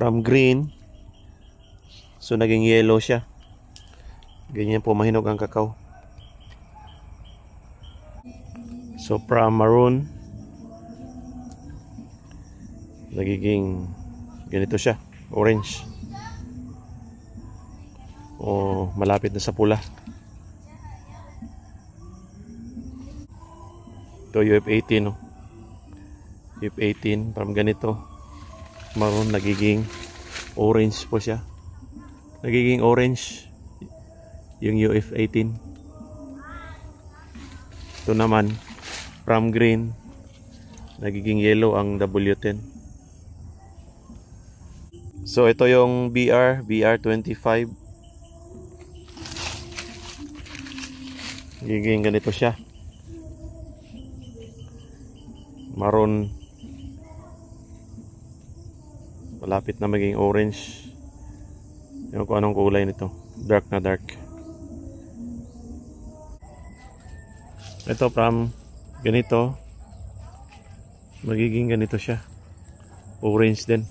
from green, so naging yellow siya. Ganyan po mahinog ang kakao. So from maroon, nagiging ganito siya, orange. O malapit na sa pula. Ito UF18, no? UF18 from ganito maroon, nagiging orange po siya. Nagiging orange yung UF18. Ito naman from green, nagiging yellow ang W10. So ito yung BR25. Nagiging ganito siya, maroon, malapit na maging orange. Ewan ko anong kulay nito, dark na dark. Ito from ganito, magiging ganito siya, orange din.